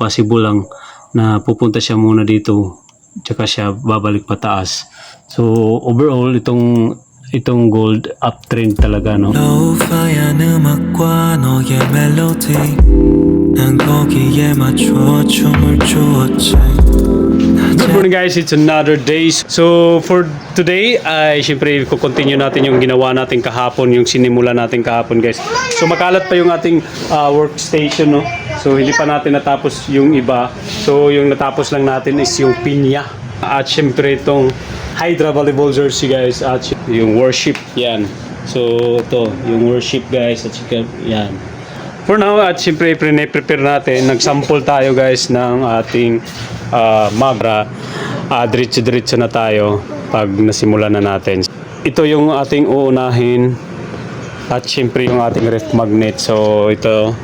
possible lang na pupunta siya muna dito tsaka siya babalik pataas. So overall itong gold uptrend talaga, no? 로우파이한 음악과 너의 멜로디 난 거기에 맞춰 춤을 추었지. Good morning guys, it's another day. So for today ay syempre ko-continue natin yung ginawa natin kahapon, yung sinimula natin kahapon guys. So makalat pa yung ating workstation, no? So hindi pa natin natapos yung iba. So yung natapos lang natin is yung pinya. At syempre itong Hydra volleyball jersey guys, at yung worship, yan. So ito, yung worship guys, at yan. For now, at syempre prepare natin, nagsample tayo guys ng ating magra. Diretso-diretso na tayo pag nasimula na natin. Ito yung ating uunahin, at syempre yung ating ref magnet. So ito,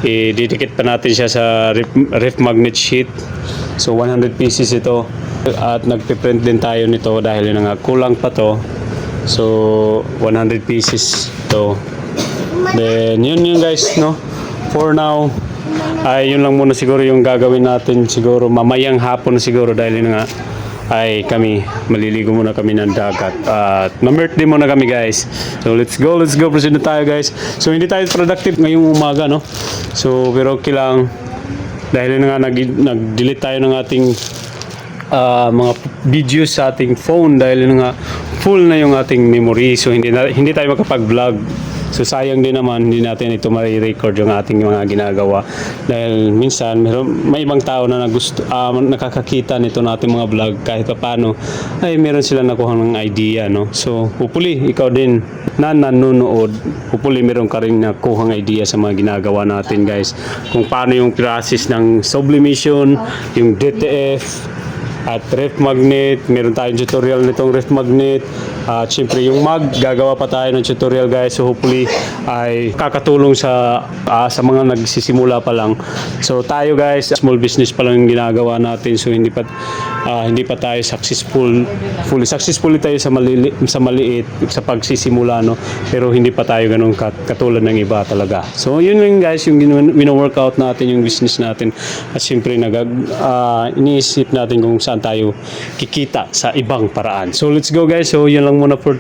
i-didikit pa natin siya sa ref magnet sheet. So 100 pieces ito. At nagpiprint din tayo nito dahil yun nga kulang pa to. So 100 pieces to. Then yun guys, no. For now ay yun lang muna siguro yung gagawin natin siguro mamayang hapon siguro dahil yun nga ay kami maliligo muna kami ng dagat at ma-birthday muna kami guys. So let's go proceed na tayo guys. So hindi tayo productive ngayong umaga, no. So pero okay lang dahil yun nga nag-delete tayo ng ating mga videos sa ating phone dahil yun nga full na yung ating memory. So hindi tayo makapag-vlog. So sayang din naman hindi natin ito ma-record yung ating mga ginagawa dahil minsan may ibang tao na nakakakita nito nating mga vlog kahit paano ay meron sila nakuha ng idea, no. So hopefully ikaw din na nanonood, hopefully meron ka rin nakuha ng idea sa mga ginagawa natin guys, kung paano yung process ng sublimation, yung DTF at ref magnet. Meron tayong tutorial nitong ref magnet. At syempre yung mag, gagawa pa tayo ng tutorial guys. So hopefully ay kakatulong sa mga nagsisimula pa lang. So tayo guys, small business pa lang yung ginagawa natin. So hindi pa tayo fully successful tayo sa maliit sa pagsisimula, no. Pero hindi pa tayo ganun katulad ng iba talaga. So yun lang guys yung wino-workout natin, yung business natin. At syempre iniisip natin kung saan tayo kikita sa ibang paraan. So let's go guys. So yun lang muna for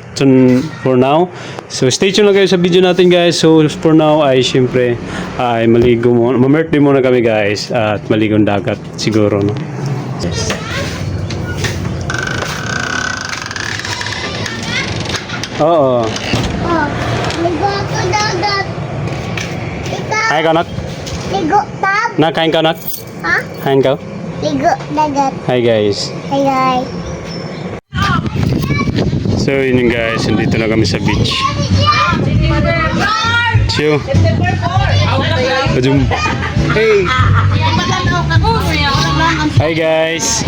now. So stay tuned lang kayo sa video natin guys. So for now ay syempre ay maligo muna, ma-birthday muna kami guys at maligong dagat siguro, no. Yes. Oo. Ligo ako dagat. Ay ka nak? Ligo tab. Nakain ka nak? Ha? Kain ka? Ligo dagat. Hi guys. Hi guys. So yun yung guys, nandito na kami sa beach. Chiyo. Hey. Hi guys.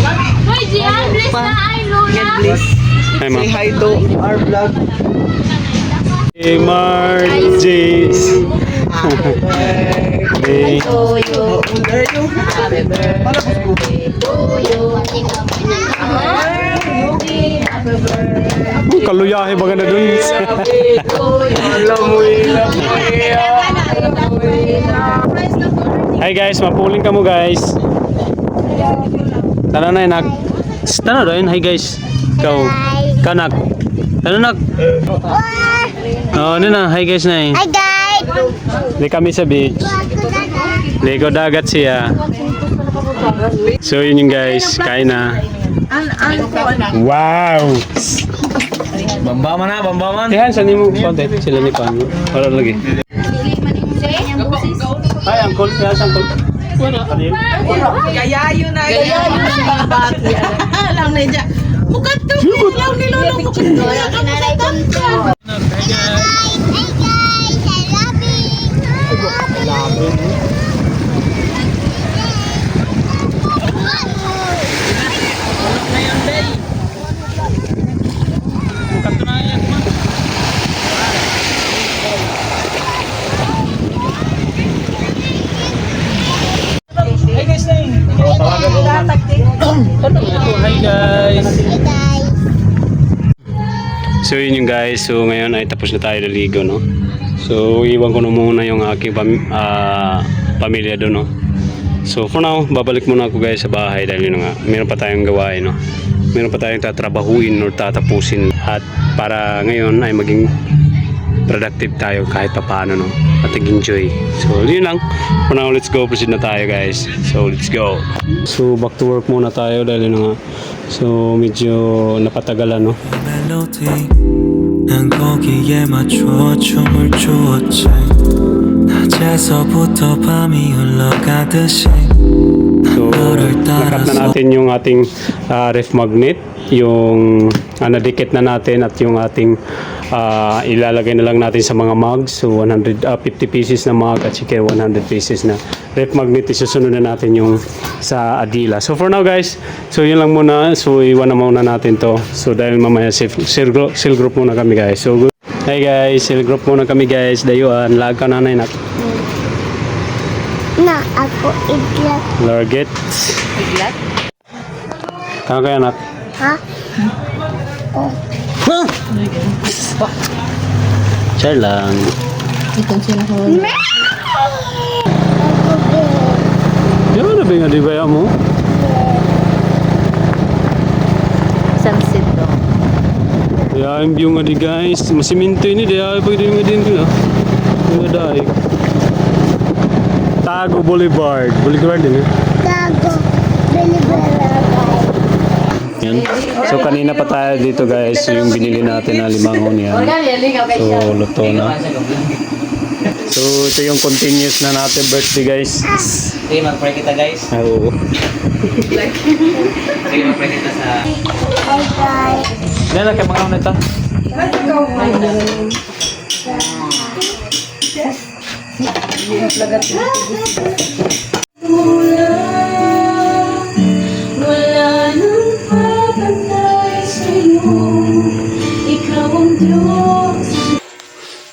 Hi ma. Say hi to our vlog. Hey Margie. Hey. Kaluyahe ba ganda dun? Hi guys, mapuling ka mo guys. Tana na nak. Tana rin, hi guys. Ikaw, kanak. Tana nak. Oh, ano na, hi guys na eh. Hi guys. Di kami sa beach. Ligo dagat siya. So yun yung guys, kain na. Wow! Bambaman na, bambaman. Tihan, saan mo konti? Sila ni Pano. Para lagi. Ay, angkol. Tihan, angkol. Wala. Gayayo na, gayayo na. Lang na dyan. Bukat to. Lang nilolong ko. Hi guys. I love you. Hi guys. Hi guys. So yun yung guys, so ngayon ay tapos na tayo naligo, no. So iwan ko na muna yung aking pamilya doon, no. So for now, babalik muna ako guys sa bahay dahil yun nga, meron pa tayong gawain, no? Meron pa tayong tatrabahuin or tatapusin at para ngayon ay maging productive tayo kahit pa paano, no? At enjoy. So yun lang. For now, let's go. Proceed na tayo guys. So let's go. So back to work muna tayo dahil yun nga. So medyo napatagalan, no? 멜로디 난 거기에 맞춰 춤을 추었지 낮에서부터 밤이 흘러가듯이 So, nakat na natin yung ating ref magnet, yung nadikit na natin at yung ating ilalagay na lang natin sa mga mugs. So, 150 pieces na mug at saka 100 pieces na ref magnet. Isusunod na natin yung sa Adila. So, for now guys, so yun lang muna. So, iwan na muna natin to. So, dahil mamaya seal group muna kami guys. So, good. Hey guys, seal group muna kami guys. Dayuan, lag ka nanay nak. Na ako idlat. Larget. Biglat? Kaya kaya nak. Ha? Oh. Share lang. Ito sila ko. Yun na ba nga di ba mo? Sunset to. Kaya yung view nga di guys. Masiminto ini. Kaya pwede nga din ko. Kaya dahil. Tago Boulevard. Boulevard din eh. Tago. Belibela. Yan. So kanina pa tayo dito guys. Yung binili natin na limangon yan. So luto na. So ito yung continuous na natin birthday guys. Sige, mag-pray kita guys. Oo. Sige, mag-pray kita sa... Bye bye. Dala, kaya mga nito. Wala nang papantay sa'yo, ikaw ang Diyos.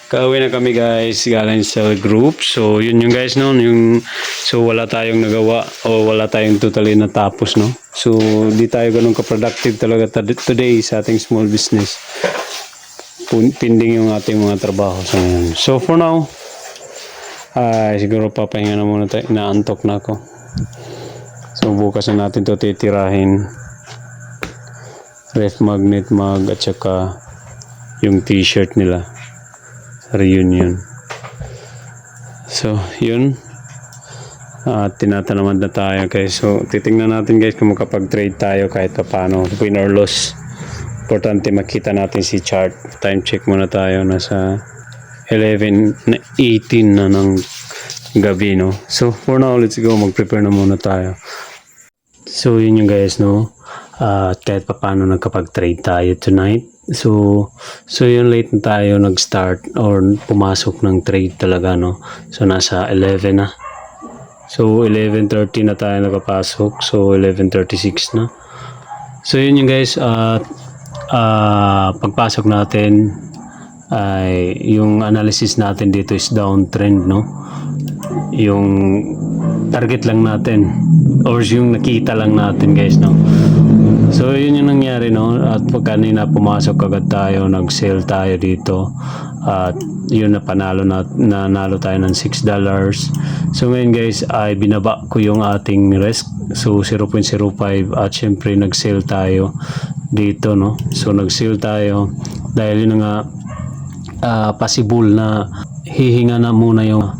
Kauwi na kami guys galing sa group. So yun yung guys no, yung so wala tayong nagawa o wala tayong totally natapos no. So di tayo ganun ka-productive talaga today sa ating small business. Pending yung ating mga trabaho sa ngayon. So for now, siguro papahinga na muna tayo. Inaantok na ako. So bukas na natin to titirahin. Ref magnet mag at saka yung t-shirt nila. Reunion. So, yun. Tinatanaman na tayo guys. So, titingnan natin guys kung makapag-trade tayo kahit pa paano. Win or loss. Importante makita natin si chart. Time check muna tayo. Nasa 11:18 na ng gabi, no? So, for now, let's go. Mag-prepare na muna tayo. So, yun yung guys, no? Kahit pa paano nagkapag-trade tayo tonight. So yun late na tayo nag-start or pumasok ng trade talaga, no? So nasa 11 na. So 11:30 na tayo nakapasok. So 11:36 na. So yun yung guys, pagpasok natin ay yung analysis natin dito is downtrend, no? Yung target lang natin or yung nakita lang natin guys, no? So yun yung nangyari, no? At pag kanina pumasok agad tayo, nag-sell tayo dito at yun na panalo na nanalo tayo ng $6. So ngayon guys ay binaba ko yung ating risk, so 0.05 at syempre nag-sell tayo dito, no? So nag-sell tayo dahil yun nga possible na hihinga na muna yung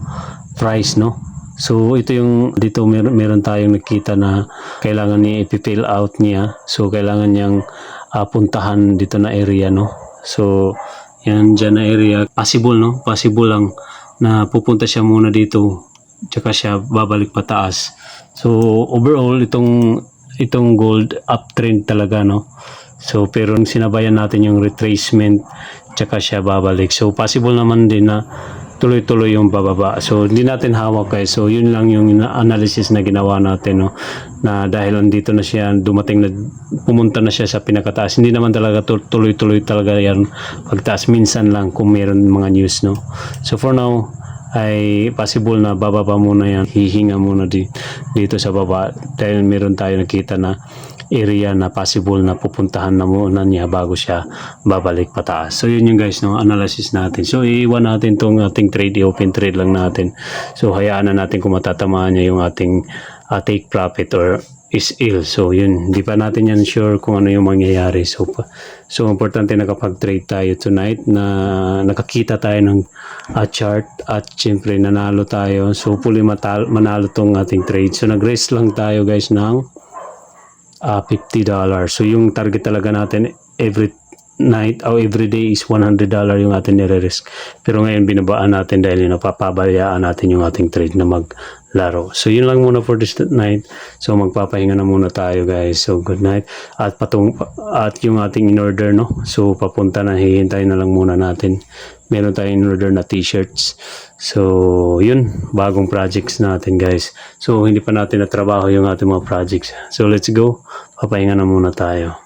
price, no? So ito yung dito meron tayong nakita na kailangan niya i-fill out niya. So kailangan niyang puntahan dito na area, no. So yan dyan na area. Possible, no. Possible lang na pupunta siya muna dito. Tsaka siya babalik pataas. So overall itong gold uptrend talaga, no. So pero sinabayan natin yung retracement tsaka siya babalik. So possible naman din na tuloy-tuloy yung bababa. So hindi natin hawak guys. So yun lang yung analysis na ginawa natin, no, na dahil andito na siya, dumating na, pumunta na siya sa pinakataas. Hindi naman talaga tuloy-tuloy talaga yan pagtaas, minsan lang kung meron mga news, no. So for now ay possible na bababa muna yan, hihinga muna dito sa baba dahil meron tayo nakita na area na possible na pupuntahan na muna niya bago siya babalik pataas. So yun yung guys, no, analysis natin. So iiwan natin tong ating trade, i-open trade lang natin. So hayaan na natin kung matatamaan niya yung ating take profit or is ill. So yun, hindi pa natin yan sure kung ano yung mangyayari. So importante na kapag trade tayo tonight na nakakita tayo ng chart at syempre nanalo tayo. So hopefully manalo tong ating trade. So nag-raise lang tayo guys ng $50. So yung target talaga natin every night o every day is $100 yung ating nire-risk. Pero ngayon binabaan natin dahil napapabayaan natin yung ating trade na maglaro. So yun lang muna for this night. So magpapahinga na muna tayo guys. So good night. At yung ating in-order no. So papunta na, hihintay na lang muna natin. Meron tayong in-order na t-shirts. So yun, bagong projects natin guys. So hindi pa natin natrabaho yung ating mga projects. So let's go. Papahinga na muna tayo.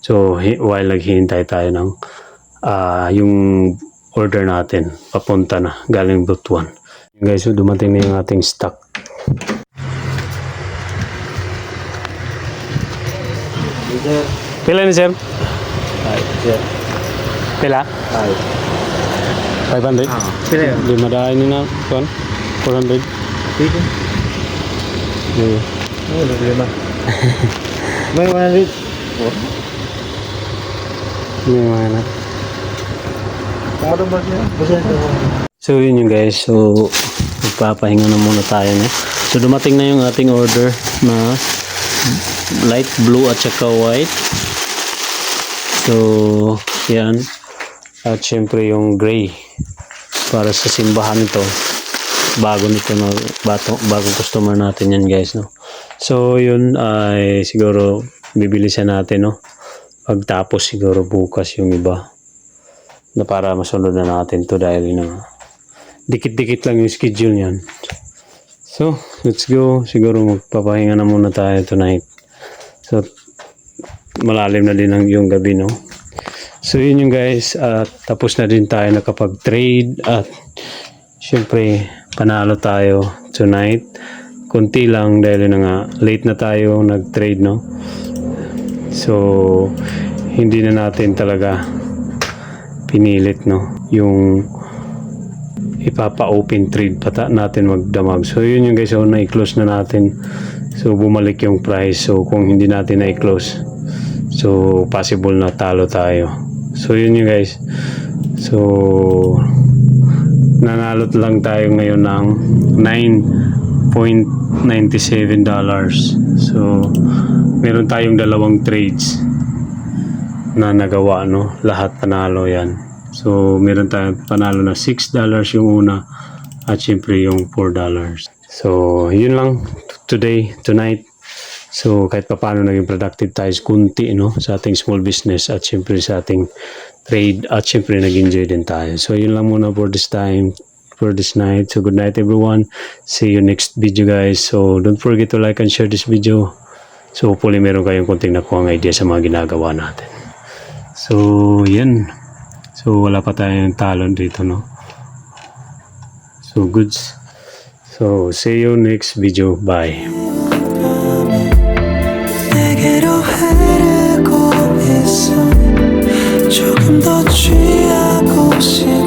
So, while naghihintay tayo ng yung order natin, papunta na, galing Butuan. Guys, so dumating na yung ating stock. Pila ni sir? Pila? 500? Pila yun? Di madahay ni na, 400? Dito. Yeah. Oo, problema. May 100. May mga na. Kumadong ba siya? Basta ito. So yun yung guys, so magpapahinga na muna tayo no? So dumating na yung ating order na light blue at saka white. So yan, at syempre yung gray para sa simbahan ito, bago nito na bagong customer natin yan guys no? So yun ay siguro bibili siya natin no? Pagtapos siguro bukas yung iba na para masunod na natin to dahil dikit-dikit lang yung schedule niyan. So, let's go. Siguro magpapahinga na muna tayo tonight. So, malalim na din yung gabi, no? So, yun yung guys. Tapos na din tayo nakapag-trade at syempre, panalo tayo tonight. Kunti lang dahil late na tayo nag-trade, no? So, hindi na natin talaga pinilit, no? Yung ipapa-open trade natin magdamag. So, yun yung guys. So, na-close na natin. So, bumalik yung price. So, kung hindi natin na-close, so, possible na talo tayo. So, yun yung guys. So, nanalo lang tayo ngayon ng $9.97. So, meron tayong dalawang trades na nagawa, no? Lahat panalo yan. So, meron tayong panalo na $6 yung una at syempre yung $4. So, yun lang tonight. So, kahit pa paano naging productive tayo kunti, no? Sa ating small business at syempre sa ating trade at syempre nag-enjoy din tayo. So, yun lang muna for this time, for this night. So, good night everyone. See you next video guys. So, don't forget to like and share this video. So, hopefully meron kayong konting nakuha ng idea sa mga ginagawa natin. So, yan. So, wala pa tayong talon dito, no? So, goods. So, see you next video. Bye. 내게로 흐르고 있어 조금 더 취하고 싶어